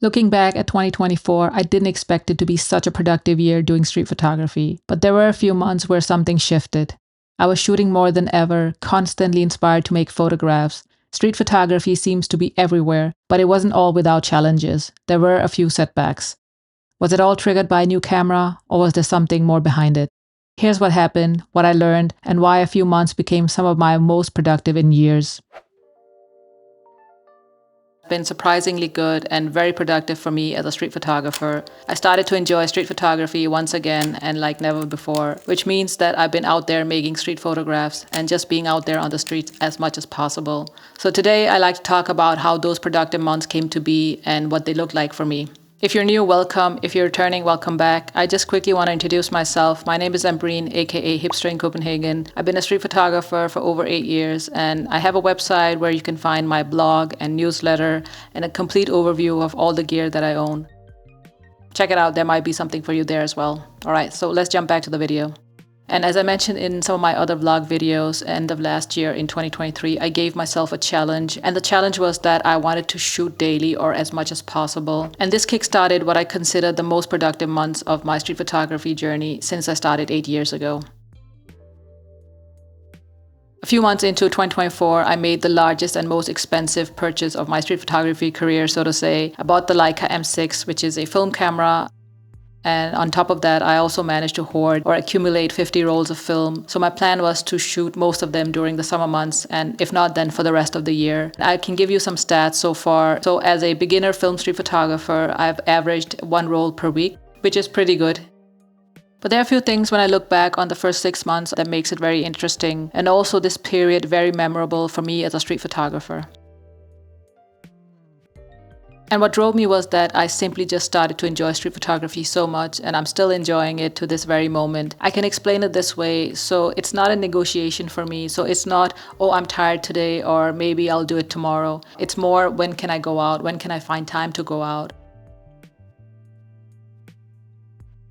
Looking back at 2024, I didn't expect it to be such a productive year doing street photography, but there were a few months where something shifted. I was shooting more than ever, constantly inspired to make photographs. Street photography seems to be everywhere, but it wasn't all without challenges. There were a few setbacks. Was it all triggered by a new camera, or was there something more behind it? Here's what happened, what I learned, and why a few months became some of my most productive in years. Been surprisingly good and very productive for me as a street photographer. I started to enjoy street photography once again and like never before, which means that I've been out there making street photographs and just being out there on the streets as much as possible. So today I like to talk about how those productive months came to be and what they look like for me. If you're new, welcome. If you're returning, welcome back. I just quickly want to introduce myself. My name is Ambreen, aka Hipster in Copenhagen. I've been a street photographer for over 8 years, and I have a website where you can find my blog and newsletter and a complete overview of all the gear that I own. Check it out, there might be something for you there as well. All right, so let's jump back to the video. And as I mentioned in some of my other vlog videos, end of last year in 2023, I gave myself a challenge. And the challenge was that I wanted to shoot daily or as much as possible. And this kickstarted what I consider the most productive months of my street photography journey since I started 8 years ago. A few months into 2024, I made the largest and most expensive purchase of my street photography career, so to say. I bought the Leica M6, which is a film camera. And on top of that, I also managed to hoard or accumulate 50 rolls of film. So my plan was to shoot most of them during the summer months, and if not, then for the rest of the year. I can give you some stats so far. So as a beginner film street photographer, I've averaged 1 roll per week, which is pretty good. But there are a few things when I look back on the first 6 months that makes it very interesting, and also this period very memorable for me as a street photographer. And what drove me was that I simply just started to enjoy street photography so much, and I'm still enjoying it to this very moment. I can explain it this way. So it's not a negotiation for me. So it's not, oh, I'm tired today, or maybe I'll do it tomorrow. It's more, when can I go out? When can I find time to go out?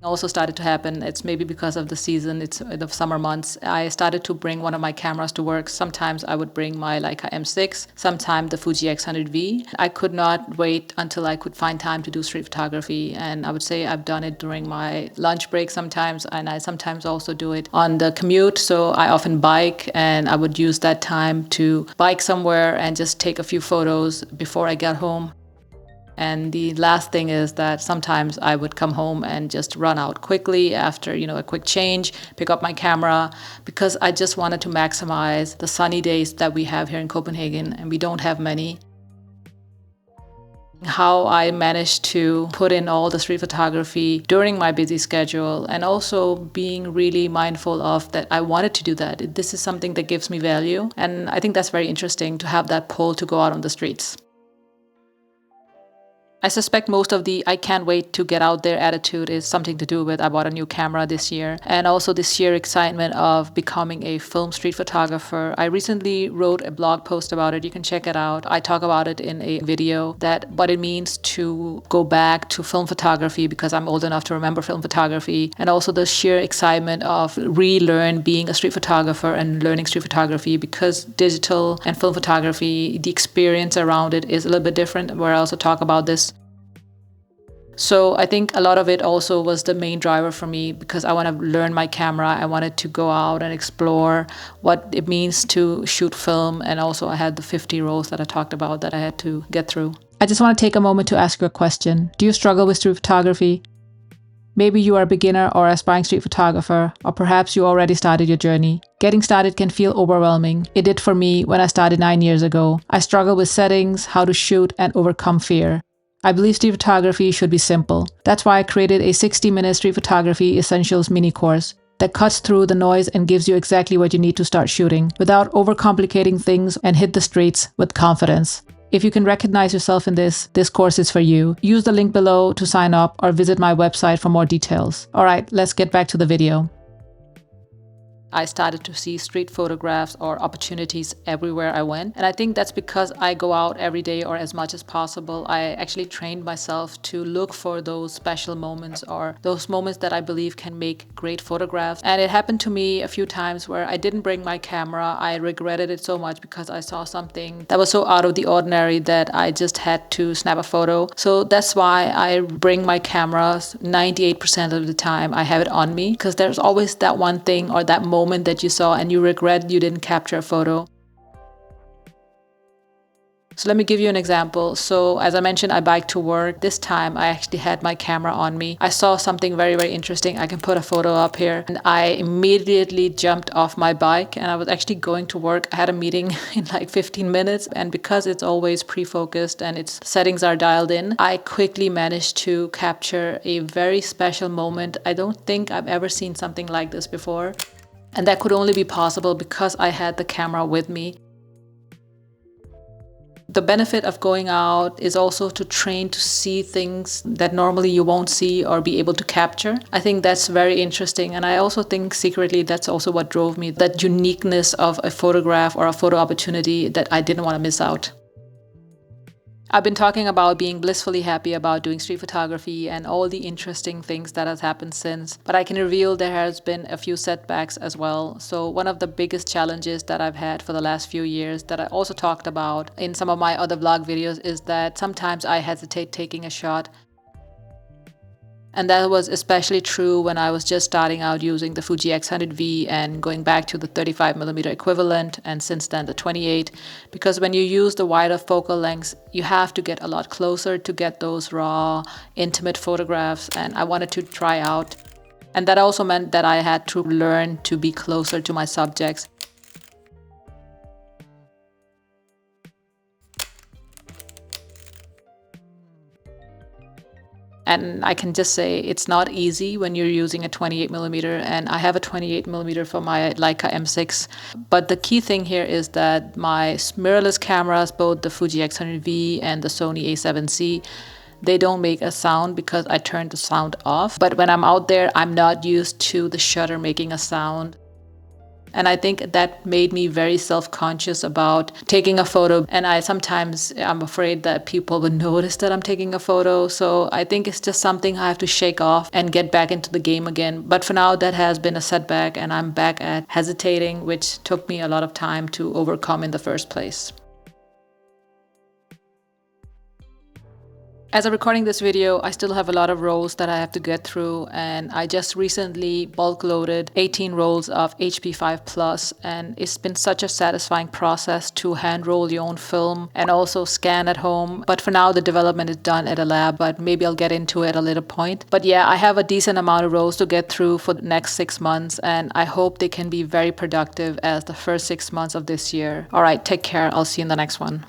Also started to happen, it's maybe because of the season, it's the summer months. I started to bring one of my cameras to work. Sometimes I would bring my Leica M6, sometimes the Fuji X100V. I could not wait until I could find time to do street photography, and I would say I've done it during my lunch break sometimes, and I sometimes also do it on the commute. So I often bike, and I would use that time to bike somewhere and just take a few photos before I got home. And the last thing is that sometimes I would come home and just run out quickly after, a quick change, pick up my camera, because I just wanted to maximize the sunny days that we have here in Copenhagen, and we don't have many. How I managed to put in all the street photography during my busy schedule, and also being really mindful of that I wanted to do that. This is something that gives me value, and I think that's very interesting to have that pull to go out on the streets. I suspect most of the I can't wait to get out there attitude is something to do with I bought a new camera this year, and also this sheer excitement of becoming a film street photographer. I recently wrote a blog post about it. You can check it out. I talk about it in a video, that what it means to go back to film photography, because I'm old enough to remember film photography, and also the sheer excitement of relearn being a street photographer and learning street photography, because digital and film photography, the experience around it is a little bit different, where I also talk about this. So I think a lot of it also was the main driver for me, because I want to learn my camera. I wanted to go out and explore what it means to shoot film. And also I had the 50 rolls that I talked about that I had to get through. I just want to take a moment to ask you a question. Do you struggle with street photography? Maybe you are a beginner or aspiring street photographer, or perhaps you already started your journey. Getting started can feel overwhelming. It did for me when I started 9 years ago. I struggled with settings, how to shoot, and overcome fear. I believe street photography should be simple. That's why I created a 60-minute street photography essentials mini course that cuts through the noise and gives you exactly what you need to start shooting without overcomplicating things, and hit the streets with confidence. If you can recognize yourself in this course is for you. Use the link below to sign up, or visit my website for more details. All right, let's get back to the video. I started to see street photographs or opportunities everywhere I went. And I think that's because I go out every day or as much as possible. I actually trained myself to look for those special moments or those moments that I believe can make great photographs. And it happened to me a few times where I didn't bring my camera. I regretted it so much because I saw something that was so out of the ordinary that I just had to snap a photo. So that's why I bring my cameras 98% of the time. I have it on me because there's always that one thing or that moment that you saw and you regret you didn't capture a photo. So let me give you an example. So as I mentioned, I bike to work. This time I actually had my camera on me. I saw something very, very interesting. I can put a photo up here. And I immediately jumped off my bike and I was actually going to work. I had a meeting in like 15 minutes. And because it's always pre-focused and its settings are dialed in, I quickly managed to capture a very special moment. I don't think I've ever seen something like this before. And that could only be possible because I had the camera with me. The benefit of going out is also to train to see things that normally you won't see or be able to capture. I think that's very interesting. And I also think secretly that's also what drove me, that uniqueness of a photograph or a photo opportunity that I didn't want to miss out. I've been talking about being blissfully happy about doing street photography and all the interesting things that has happened since, but I can reveal there has been a few setbacks as well. So one of the biggest challenges that I've had for the last few years that I also talked about in some of my other vlog videos is that sometimes I hesitate taking a shot. And that was especially true when I was just starting out using the Fuji X100V and going back to the 35mm equivalent and since then the 28, because when you use the wider focal lengths, you have to get a lot closer to get those raw, intimate photographs, and I wanted to try out. And that also meant that I had to learn to be closer to my subjects. And I can just say it's not easy when you're using a 28mm, and I have a 28mm for my Leica M6. But the key thing here is that my mirrorless cameras, both the Fuji X100V and the Sony A7C, they don't make a sound because I turned the sound off. But when I'm out there, I'm not used to the shutter making a sound. And I think that made me very self-conscious about taking a photo. And I'm afraid that people would notice that I'm taking a photo. So I think it's just something I have to shake off and get back into the game again. But for now, that has been a setback and I'm back at hesitating, which took me a lot of time to overcome in the first place. As I'm recording this video, I still have a lot of rolls that I have to get through, and I just recently bulk loaded 18 rolls of HP5 Plus, and it's been such a satisfying process to hand roll your own film and also scan at home. But for now, the development is done at a lab, but maybe I'll get into it at a later point. But yeah, I have a decent amount of rolls to get through for the next 6 months, and I hope they can be very productive as the first 6 months of this year. All right, take care. I'll see you in the next one.